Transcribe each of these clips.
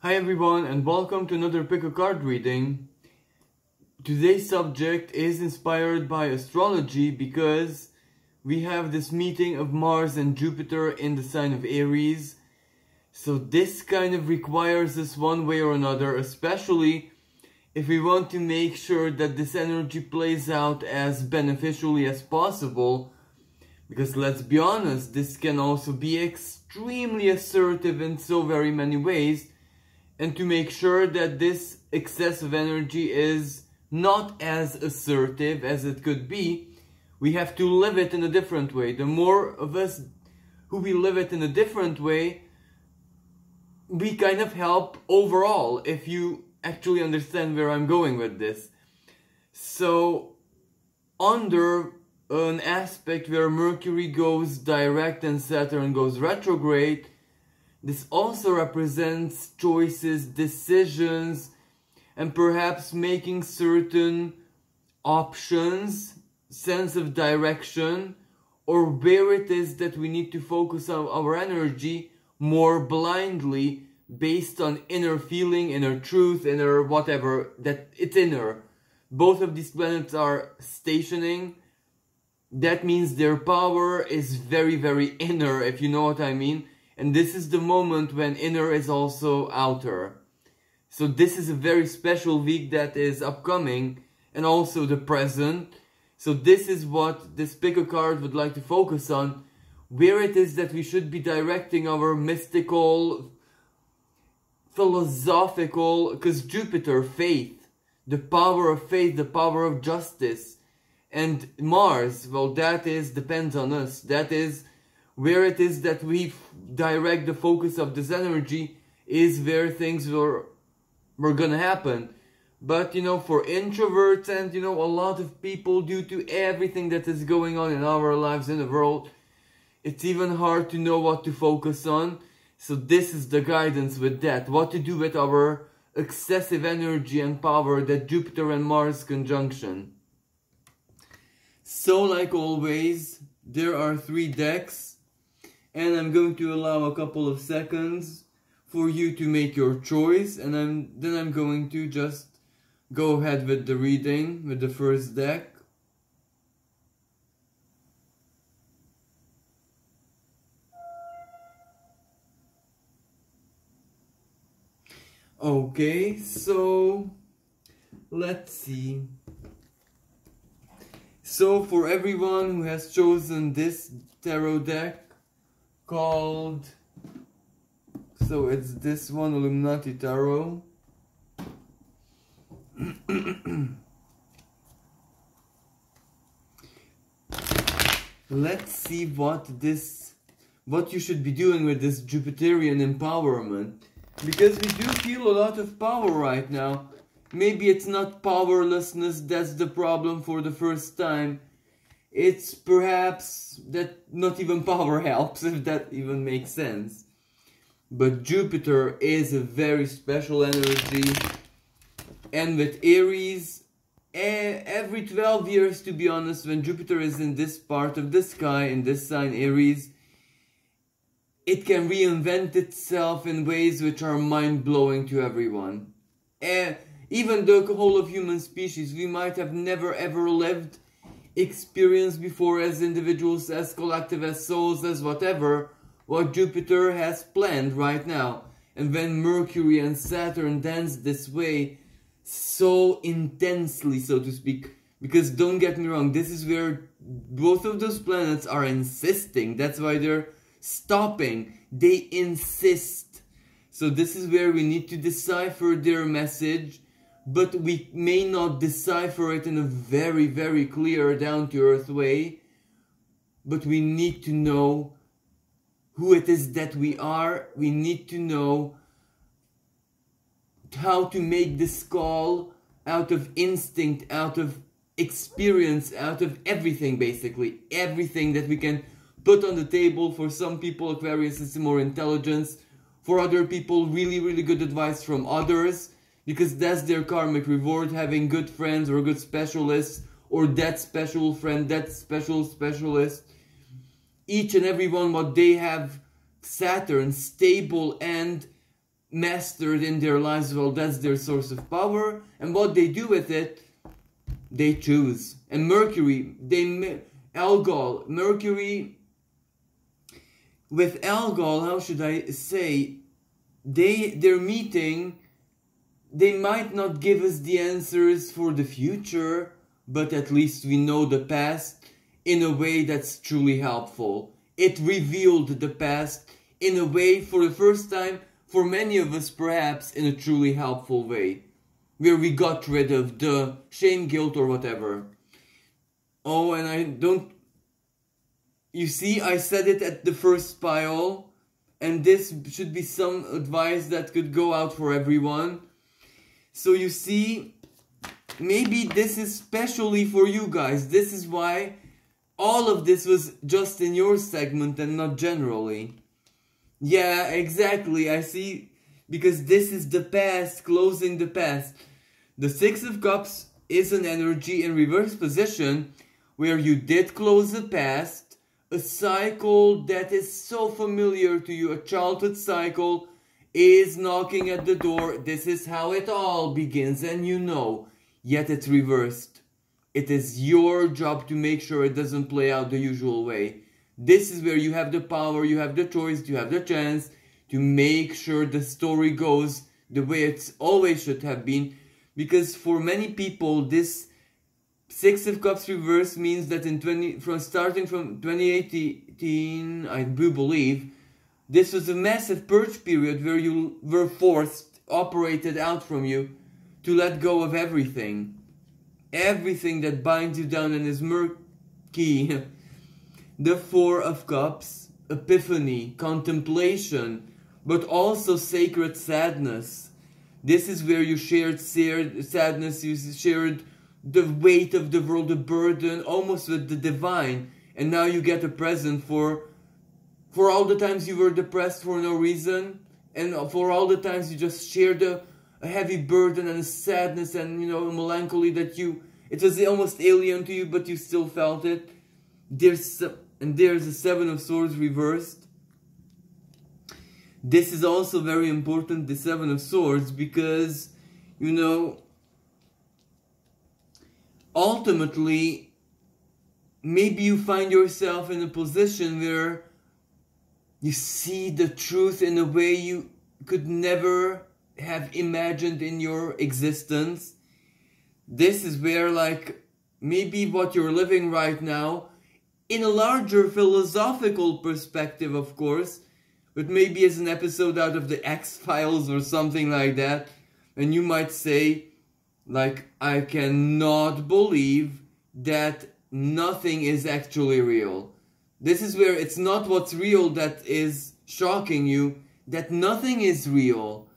Hi everyone and welcome to another pick a card reading. Today's subject is inspired by astrology because we have this meeting of Mars and Jupiter in the sign of Aries. So this kind of requires us one way or another, especially if we want to make sure that this energy plays out as beneficially as possible. Because let's be honest, this can also be extremely assertive in so very many ways. And to make sure that this excess of energy is not as assertive as it could be, we have to live it in a different way. The more of us who we live it in a different way, we kind of help overall, if you actually understand where I'm going with this. So, under an aspect where Mercury goes direct and Saturn goes retrograde, this also represents choices, decisions, and perhaps making certain options, sense of direction, or where it is that we need to focus our energy more blindly based on inner feeling, inner truth, inner whatever, that it's inner. Both of these planets are stationing. That means their power is very, very inner, if you know what I mean. And this is the moment when inner is also outer. So this is a very special week that is upcoming, and also the present. So this is what this pick a card would like to focus on, where it is that we should be directing our mystical, philosophical, because Jupiter, faith, the power of faith, the power of justice. And Mars, well, that depends on us. That is where it is that we direct the focus of this energy, is where things were gonna happen. But, you know, for introverts and, you know, a lot of people, due to everything that is going on in our lives, in the world, it's even hard to know what to focus on. So this is the guidance with that. What to do with our excessive energy and power that Jupiter and Mars conjunction. So, like always, there are 3 decks, and I'm going to allow a couple of seconds for you to make your choice, and then I'm going to just go ahead with the reading with the first deck. Okay, so let's see. So for everyone who has chosen this tarot deck called, so it's this one, Illuminati Tarot. Let's see what you should be doing with this Jupiterian empowerment. Because we do feel a lot of power right now. Maybe it's not powerlessness that's the problem for the first time. It's perhaps that not even power helps, if that even makes sense. But Jupiter is a very special energy. And with Aries, every 12 years, to be honest, when Jupiter is in this part of the sky, in this sign Aries, it can reinvent itself in ways which are mind-blowing to everyone. Even the whole of human species, we might have never ever lived, experienced before as individuals, as collective, as souls, as whatever, what Jupiter has planned right now. And when Mercury and Saturn dance this way, so intensely, so to speak, because don't get me wrong, this is where both of those planets are insisting, that's why they're stopping, they insist. So this is where we need to decipher their message, but we may not decipher it in a very, very clear, down-to-earth way. But we need to know who it is that we are. We need to know how to make this call out of instinct, out of experience, out of everything, basically. Everything that we can put on the table. For some people, Aquarius is more intelligence. For other people, really, really good advice from others. Because that's their karmic reward, having good friends or good specialists, or that special friend, that special specialist. Each and every one, what they have Saturn stable and mastered in their lives. Well, that's their source of power, and what they do with it, they choose. And Mercury, Algol, Mercury, with Algol, how should I say, their meeting, they might not give us the answers for the future, but at least we know the past in a way that's truly helpful. It revealed the past in a way, for the first time, for many of us perhaps, in a truly helpful way, where we got rid of the shame, guilt, or whatever. Oh, and I don't... You see, I said it at the first pile, and this should be some advice that could go out for everyone. So you see, maybe this is specially for you guys. This is why all of this was just in your segment and not generally. Yeah, exactly, I see, because this is the past, closing the past. The Six of Cups is an energy in reverse position where you did close the past, a cycle that is so familiar to you, a childhood cycle is knocking at the door. This is how it all begins, and you know, yet it's reversed. It is your job to make sure it doesn't play out the usual way. This is where you have the power, you have the choice, you have the chance to make sure the story goes the way it always should have been. Because for many people, this Six of Cups reverse means that starting from 2018, I do believe, this was a massive purge period where you were forced, operated out from you, to let go of everything. Everything that binds you down and is murky. The Four of Cups, epiphany, contemplation, but also sacred sadness. This is where you shared sadness, you shared the weight of the world, the burden, almost with the divine. And now you get a present for all the times you were depressed for no reason, and for all the times you just shared a heavy burden and sadness and, you know, melancholy that it was almost alien to you, but you still felt it. There's a Seven of Swords reversed. This is also very important, the Seven of Swords, because, you know, ultimately, maybe you find yourself in a position where you see the truth in a way you could never have imagined in your existence. This is where, like, maybe what you're living right now, in a larger philosophical perspective, of course, but maybe as an episode out of the X-Files or something like that, and you might say, like, I cannot believe that nothing is actually real. This is where it's not what's real that is shocking you, that nothing is real,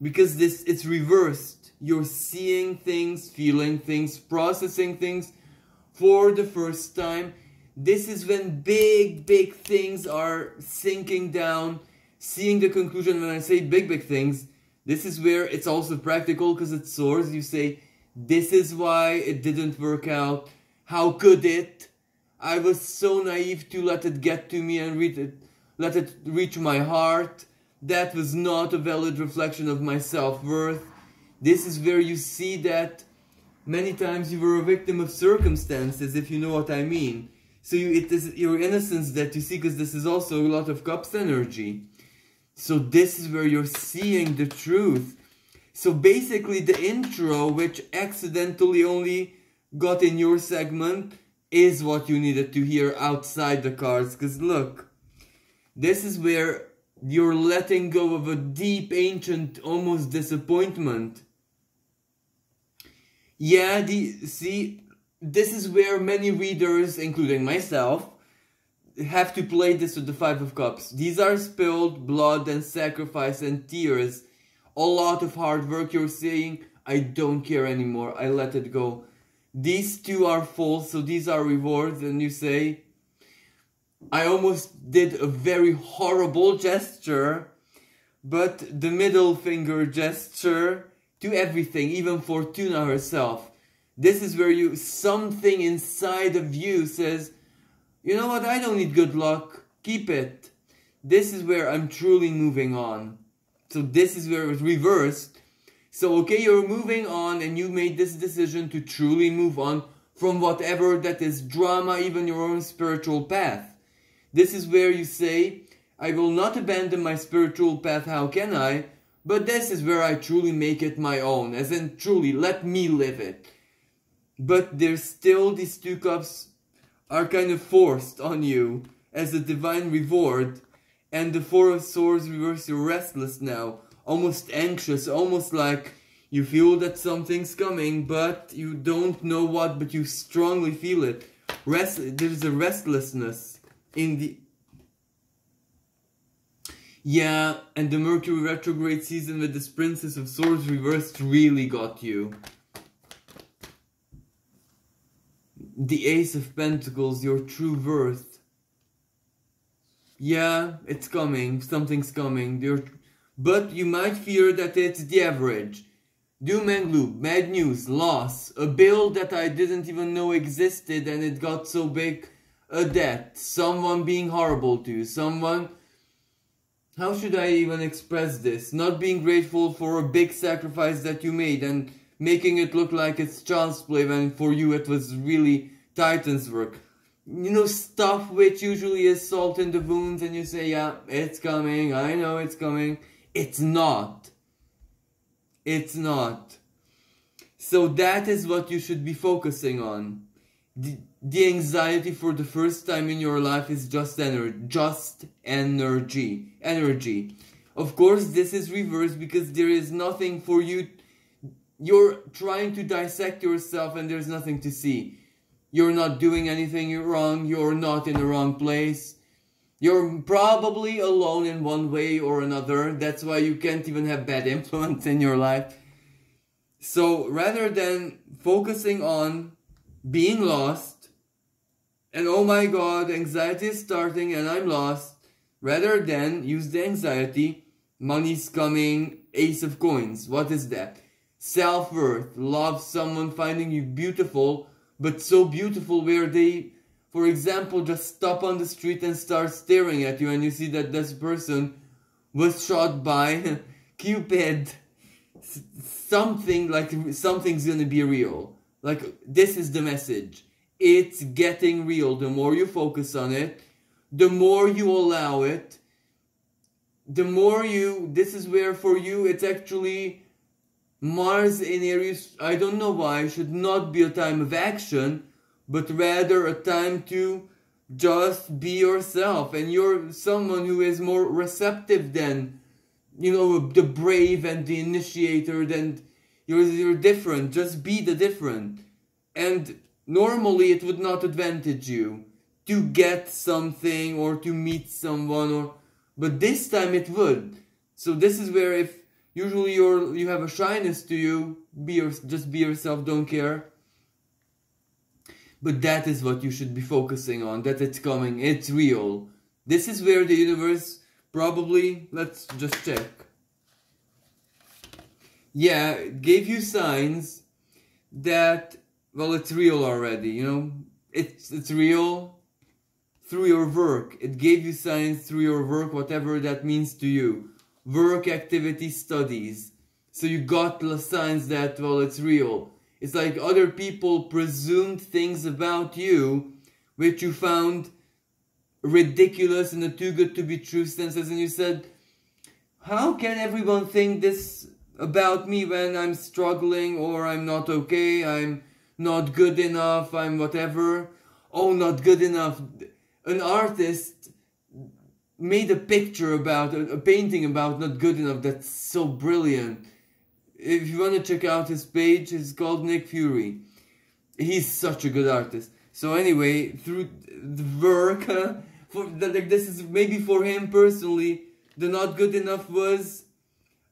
because it's reversed. You're seeing things, feeling things, processing things for the first time. This is when big things are sinking down, seeing the conclusion. When I say big things, this is where it's also practical, because it soars. You say, this is why it didn't work out. How could it? I was so naive to let it get to me and let it reach my heart. That was not a valid reflection of my self-worth. This is where you see that many times you were a victim of circumstances, if you know what I mean. So it is your innocence that you see, because this is also a lot of Cups energy. So this is where you're seeing the truth. So basically the intro, which accidentally only got in your segment, is what you needed to hear outside the cards. Because look, this is where you're letting go of a deep, ancient, almost disappointment. Yeah, see, this is where many readers, including myself, have to play this with the Five of Cups. These are spilled blood and sacrifice and tears. A lot of hard work. You're saying, I don't care anymore, I let it go. These two are false, so these are rewards, and you say, I almost did a very horrible gesture, but the middle finger gesture to everything, even Fortuna herself. This is where something inside of you says, you know what, I don't need good luck, keep it. This is where I'm truly moving on. So this is where it's reversed. So okay, you're moving on and you made this decision to truly move on from whatever that is drama, even your own spiritual path. This is where you say, I will not abandon my spiritual path, how can I? But this is where I truly make it my own, as in truly, let me live it. But there's still, these two cups are kind of forced on you as a divine reward. And the Four of Swords reverse, you're restless now, almost anxious, almost like you feel that something's coming, but you don't know what, but you strongly feel it. There's a restlessness in the... Yeah, and the Mercury retrograde season with this Princess of Swords reversed really got you. The Ace of Pentacles, your true worth. Yeah, it's coming, something's coming. But you might fear that it's the average. Doom and gloom, bad news, loss, a bill that I didn't even know existed and it got so big, a debt, someone being horrible to you, someone... How should I even express this? Not being grateful for a big sacrifice that you made and making it look like it's child's play when for you it was really Titan's work. You know, stuff which usually is salt in the wounds and you say, yeah, it's coming, I know it's coming. It's not. It's not. So that is what you should be focusing on. The anxiety for the first time in your life is just energy. Energy. Of course, this is reversed because there is nothing for you. You're trying to dissect yourself and there's nothing to see. You're not doing anything wrong. You're not in the wrong place. You're probably alone in one way or another. That's why you can't even have bad influence in your life. So rather than focusing on being lost, and oh my god, anxiety is starting and I'm lost, rather than use the anxiety, money's coming, Ace of Coins, what is that? Self-worth, love, someone finding you beautiful, but so beautiful where they, for example, just stop on the street and start staring at you and you see that this person was shot by Cupid. Something like, something's gonna be real. Like, this is the message. It's getting real. The more you focus on it, the more you allow it, the more you... This is where for you it's actually Mars in Aries. I don't know why. Should not be a time of action, but rather a time to just be yourself. And you're someone who is more receptive than, you know, the brave and the initiator. Than you're different. Just be the different. And normally it would not advantage you to get something or to meet someone, or but this time it would. So this is where if usually you have a shyness to you, just be yourself, don't care. But that is what you should be focusing on, that it's coming, it's real. This is where the universe probably, let's just check. Yeah, it gave you signs that, well, it's real already, you know. It's real through your work. It gave you signs through your work, whatever that means to you. Work, activity, studies. So you got the signs that, well, it's real. It's like other people presumed things about you, which you found ridiculous in a too good to be true senses, and you said, how can everyone think this about me when I'm struggling, or I'm not okay, I'm not good enough, I'm whatever. Oh, not good enough. An artist made a picture about, a painting about not good enough. That's so brilliant. If you want to check out his page, it's called Nick Fury. He's such a good artist. So anyway, through the work, this is maybe for him personally, the not good enough was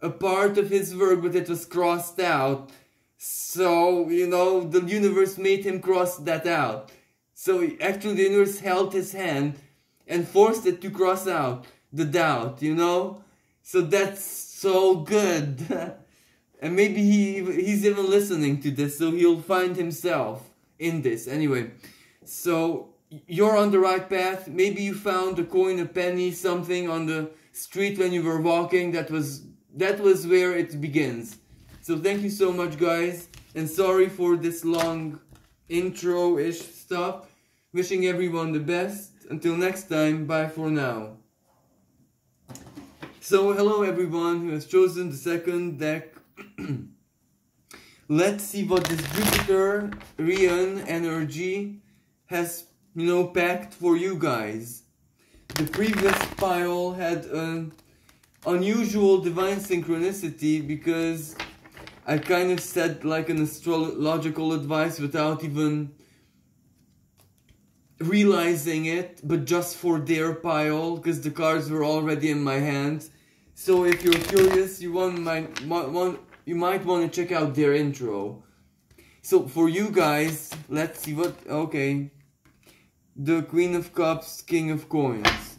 a part of his work, but it was crossed out. So, you know, the universe made him cross that out. So actually the universe held his hand and forced it to cross out the doubt, you know? So that's so good. And maybe he's even listening to this, so he'll find himself in this. Anyway, so you're on the right path. Maybe you found a coin, a penny, something on the street when you were walking that was that was where it begins. So thank you so much, guys, and sorry for this long intro-ish stuff. Wishing everyone the best. Until next time, bye for now. So hello everyone who has chosen the second deck. Let's see what this Jupiter Rian energy has, packed for you guys. The previous pile had an unusual divine synchronicity because I kind of said like an astrological advice without even realizing it, but just for their pile because the cards were already in my hand. So if you're curious, you might want to check out their intro. So for you guys, let's see what. Okay, the Queen of Cups, King of Coins.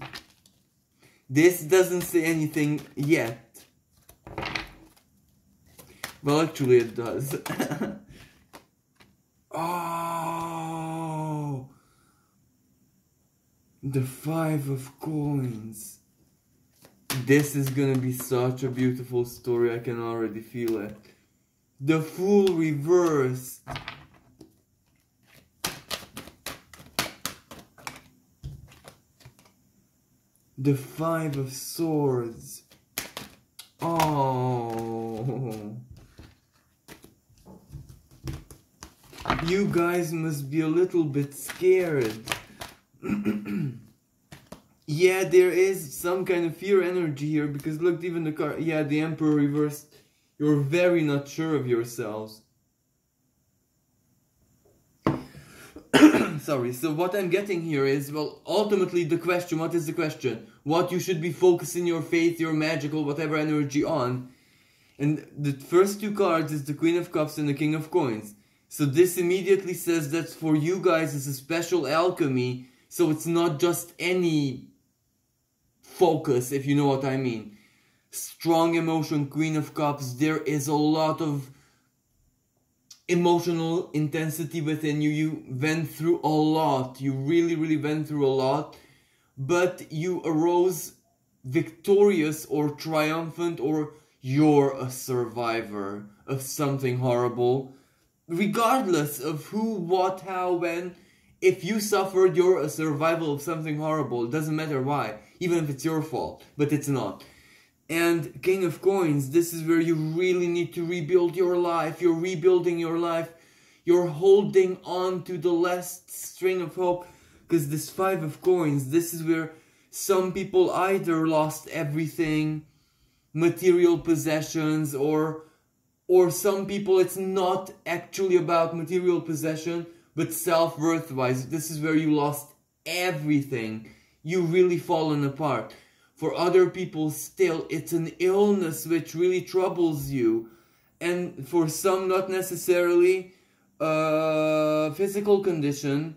This doesn't say anything yet. Well, actually it does. Oh, the Five of Coins. This is gonna be such a beautiful story, I can already feel it. The Fool reversed. The Five of Swords. Oh. You guys must be a little bit scared. Yeah, there is some kind of fear energy here, because look, even the card, yeah, the Emperor reversed. You're very not sure of yourselves. Sorry, so what I'm getting here is, well, ultimately the question, what is the question? What you should be focusing your faith, your magical, whatever energy on. And the first two cards is the Queen of Cups and the King of Coins. So this immediately says that for you guys it's a special alchemy, so it's not just any focus, if you know what I mean. Strong emotion, Queen of Cups, there is a lot of emotional intensity within you. You went through a lot, you really went through a lot, but you arose victorious or triumphant, or you're a survivor of something horrible. Regardless of who, what, how, when, if you suffered, you're a survival of something horrible. It doesn't matter why, even if it's your fault, but it's not. And King of Coins, this is where you really need to rebuild your life. You're rebuilding your life. You're holding on to the last string of hope. Because this Five of Coins, this is where some people either lost everything, material possessions, or some people it's not actually about material possession, but self-worth-wise. This is where you lost everything. You've really fallen apart. For other people still, it's an illness which really troubles you. And for some, not necessarily a physical condition.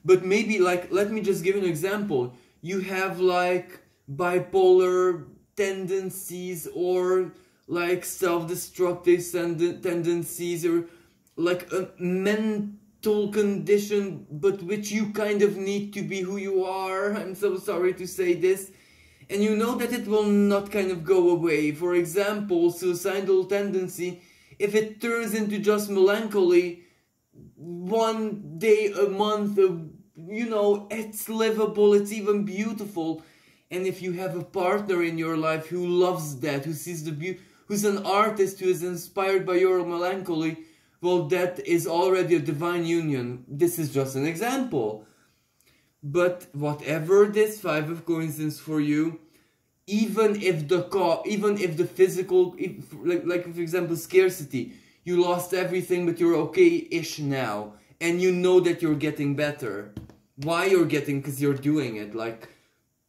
But maybe, like, let me just give an example. You have, like, bipolar tendencies, or like self-destructive tendencies, or like a mental condition, but which you kind of need to be who you are. I'm so sorry to say this. And you know that it will not kind of go away. For example, suicidal tendency, if it turns into just melancholy, one day a month, it's livable, it's even beautiful. And if you have a partner in your life who loves that, who sees the beauty, who's an artist who is inspired by your melancholy, well, that is already a divine union. This is just an example. But whatever this Five of Coins is for you, even if the physical, like for example, scarcity, you lost everything, but you're okay-ish now, and you know that you're getting better. Why you're getting? Because you're doing it. Like,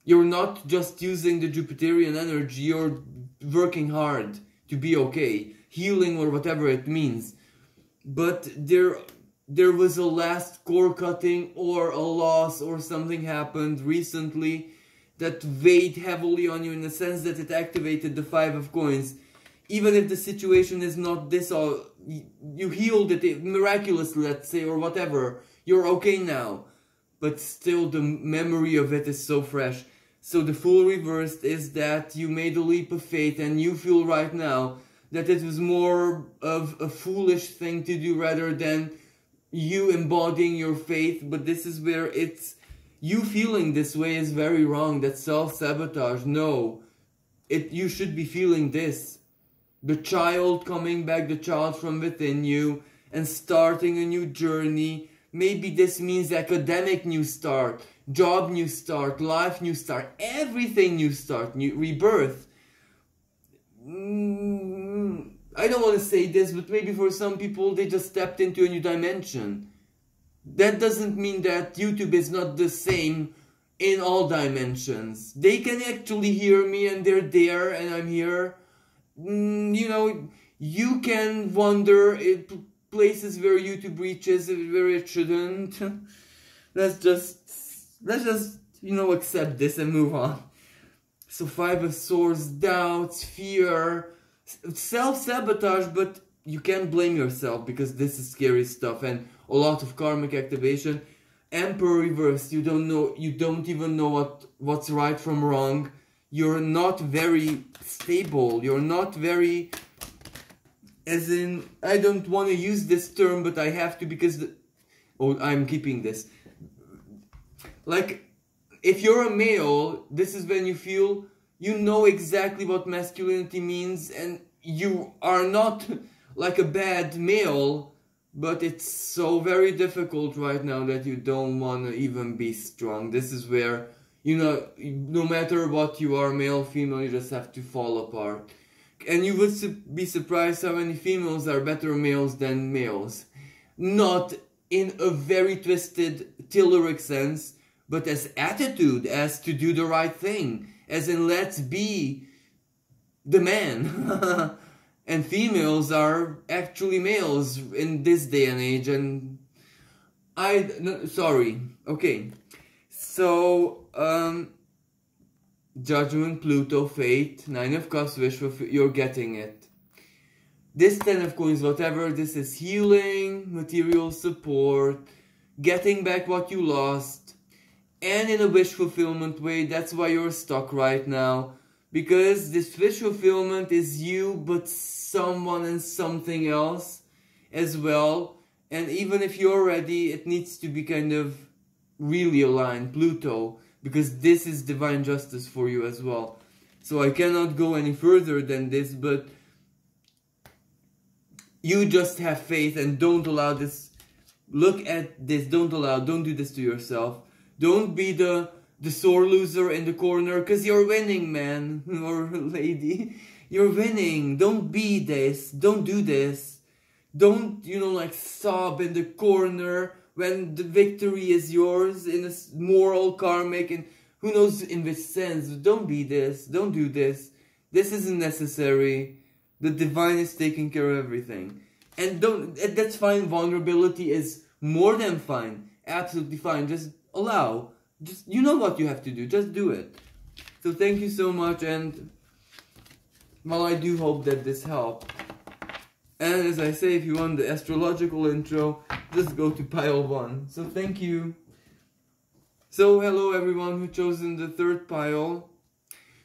you're not just using the Jupiterian energy, you're working hard to be okay, healing or whatever it means. But there was a last core cutting or a loss or something happened recently that weighed heavily on you, in the sense that it activated the Five of Coins. Even if the situation is not this, or you healed it miraculously, let's say, or whatever, you're okay now. But still the memory of it is so fresh. So the Fool reversed is that you made a leap of faith and you feel right now that it was more of a foolish thing to do rather than you embodying your faith. But this is where it's, you feeling this way is very wrong. That's self-sabotage. No, you should be feeling this. The child coming back, the child from within you, and starting a new journey. Maybe this means academic new start, job new start, life new start, everything new start, new rebirth. I don't want to say this, but maybe for some people they just stepped into a new dimension. That doesn't mean that YouTube is not the same in all dimensions. They can actually hear me and they're there and I'm here. You know, you can wonder if places where YouTube reaches, where it shouldn't. Let's just, you know, accept this and move on. So 5 of Swords, doubts, fear, self-sabotage, but you can't blame yourself because this is scary stuff and a lot of karmic activation. Emperor reversed, you don't even know what's right from wrong. You're not very stable, you're not very, as in, I don't want to use this term, but I have to because, I'm keeping this. Like, if you're a male, this is when you feel, you know exactly what masculinity means and you are not like a bad male, but it's so very difficult right now that you don't want to even be strong. This is where, you know, no matter what you are, male, female, you just have to fall apart. And you would be surprised how many females are better males than males. Not in a very twisted, telluric sense, but as attitude, as to do the right thing. As in, let's be the man. And females are actually males in this day and age. And sorry. Okay. So, Judgment, Pluto, Fate, 9 of Cups, wish for, you're getting it. This 10 of Coins, whatever, this is healing, material support, getting back what you lost, and in a wish fulfillment way. That's why you're stuck right now. Because this wish fulfillment is you, but someone and something else as well. And even if you're ready, it needs to be kind of really aligned, Pluto. Because this is divine justice for you as well. So I cannot go any further than this, but you just have faith and don't allow this. Look at this, don't do this to yourself. Don't be the sore loser in the corner, because you're winning, man, or lady. You're winning. Don't be this. Don't do this. Don't, you know, like sob in the corner when the victory is yours in a moral, karmic, and who knows in which sense. Don't be this. Don't do this. This isn't necessary. The divine is taking care of everything. And that's fine. Vulnerability is more than fine. Absolutely fine. Just allow. Just, you know what you have to do. Just do it. So thank you so much, and well, I do hope that this helped. And as I say, if you want the astrological intro, just go to pile 1. So thank you. So hello everyone who chosen the 3rd pile.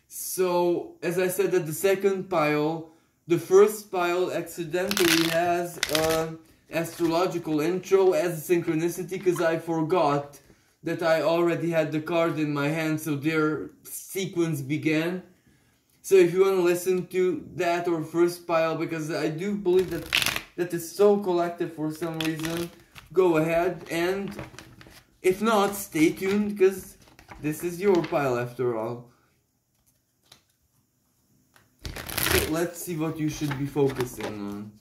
So as I said at the 2nd pile, the 1st pile accidentally has an astrological intro as a synchronicity because I forgot that I already had the card in my hand, so their sequence began. So if you want to listen to that or 1st pile, because I do believe that is so collective for some reason, go ahead, and if not, stay tuned, because this is your pile after all. So let's see what you should be focusing on.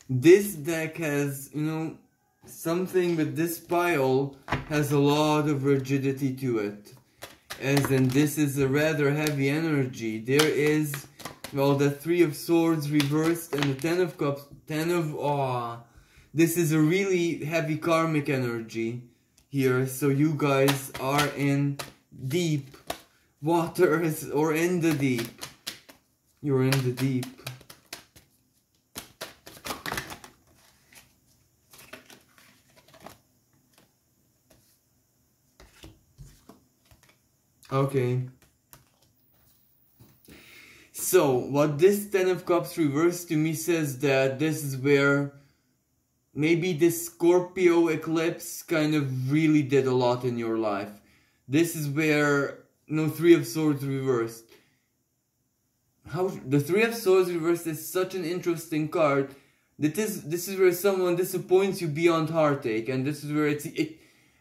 This deck has, you know, something with this pile has a lot of rigidity to it. As in, this is a rather heavy energy. There is, well, the 3 of Swords reversed and the 10 of Cups, 10 of, this is a really heavy karmic energy. here, so you guys are in deep waters, or in the deep. You're in the deep. Okay. So, what this Ten of Cups reversed to me says that this is where maybe this Scorpio eclipse kind of really did a lot in your life. This is where, no, Three of Swords reversed. How the Three of Swords reversed is such an interesting card. This is where someone disappoints you beyond heartache, and this is where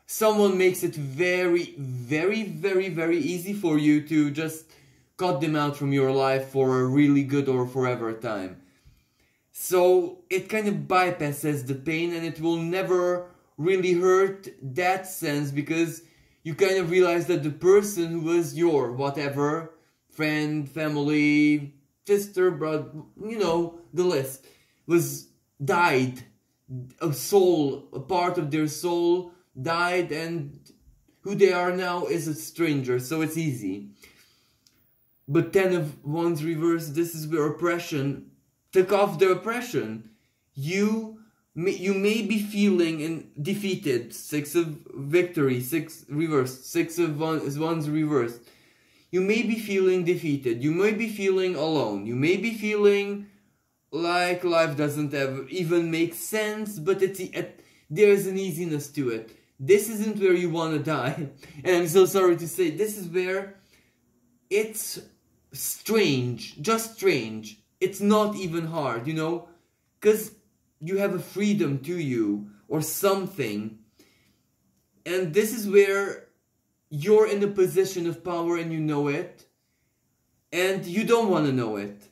someone makes it very, very, very, very easy for you to just cut them out from your life for a really good or forever time. So it kind of bypasses the pain, and it will never really hurt that sense, because you kind of realize that the person who was your whatever, friend, family, sister, brother, you know, the list, died. A soul, a part of their soul died, and who they are now is a stranger, so it's easy. But Ten of Wands reversed, this is where oppression took off the oppression. You may be feeling defeated. Six of victory, six reversed, Six of Wands reversed. You may be feeling defeated. You may be feeling alone. You may be feeling like life doesn't even make sense, but there's an easiness to it. This isn't where you want to die. And I'm so sorry to say, this is where it's strange, just strange. It's not even hard, you know, because you have a freedom to you or something. And this is where you're in a position of power and you know it, and you don't want to know it,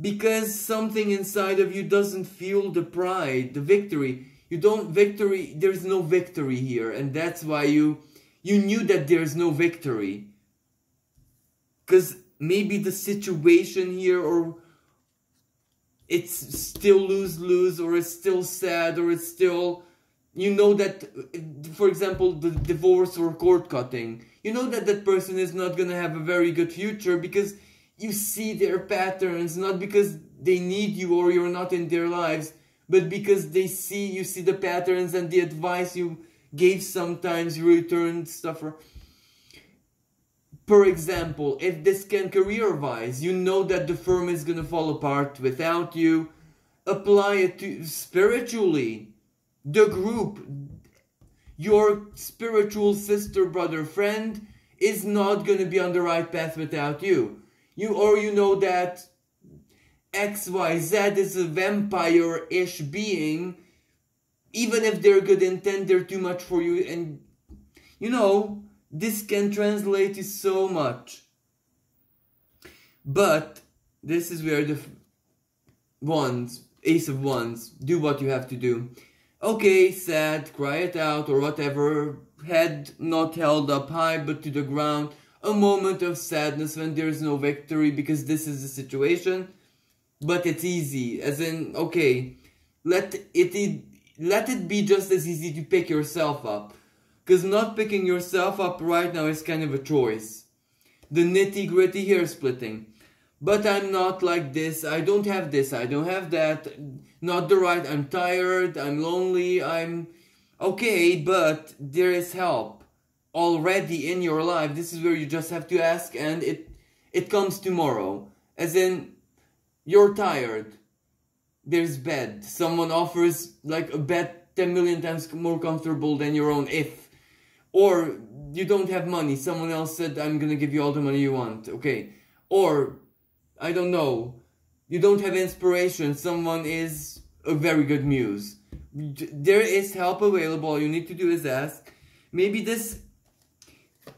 because something inside of you doesn't feel the pride, the victory. There's no victory here, and that's why you knew that there's no victory. Because maybe the situation here, or it's still lose-lose, or it's still sad, or it's still, you know that, for example, the divorce or cord cutting, you know that that person is not going to have a very good future, because you see their patterns, not because they need you or you're not in their lives, but because you see the patterns and the advice you gave sometimes, you returned stuff. For example, if this can career-wise, you know that the firm is going to fall apart without you, apply it to spiritually. The group, your spiritual sister, brother, friend, is not going to be on the right path without you. You know that XYZ is a vampire-ish being, even if they're good intent, they're too much for you, and you know, this can translate to so much. But this is where the Ace of Wands, do what you have to do. Okay, sad, cry it out or whatever, head not held up high but to the ground, a moment of sadness when there's no victory, because this is the situation. But it's easy, as in, okay, let it be just as easy to pick yourself up. Because not picking yourself up right now is kind of a choice. The nitty-gritty hair splitting. But I'm not like this, I don't have this, I don't have that, not the right, I'm tired, I'm lonely, I'm... Okay, but there is help already in your life. This is where you just have to ask, and it comes tomorrow. As in, you're tired, there's bed. Someone offers like a bed 10 million times more comfortable than your own or you don't have money, someone else said, I'm gonna give you all the money you want, okay. Or, I don't know, you don't have inspiration, someone is a very good muse. There is help available, all you need to do is ask. Maybe this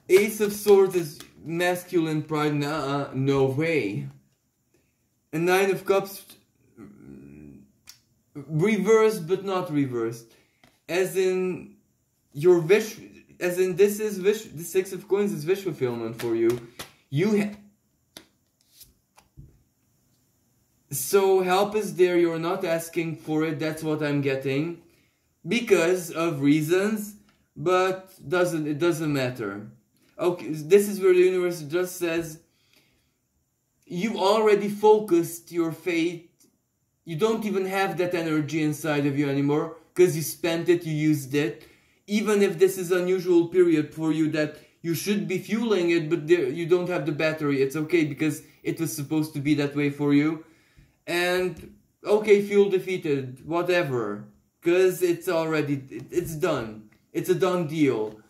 Ace of Swords is masculine pride, no way. A Nine of Cups, reversed but not reversed. As in, your wish, as in this is wish, the Six of Coins is wish fulfillment for you. So help is there, you're not asking for it, that's what I'm getting. Because of reasons, but it doesn't matter. Okay, this is where the universe just says, you already focused your faith. You don't even have that energy inside of you anymore, because you spent it, you used it. Even if this is an unusual period for you that you should be fueling it, but you don't have the battery, it's okay, because it was supposed to be that way for you. And okay, fuel defeated, whatever, because it's done. It's a done deal.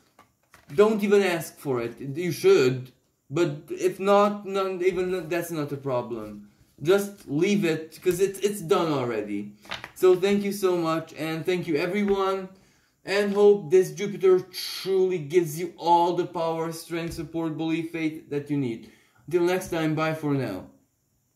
Don't even ask for it. You should, but if not, even that's not a problem. Just leave it, because it's done already. So thank you so much, and thank you everyone, and hope this Jupiter truly gives you all the power, strength, support, belief, faith that you need. Until next time, bye for now.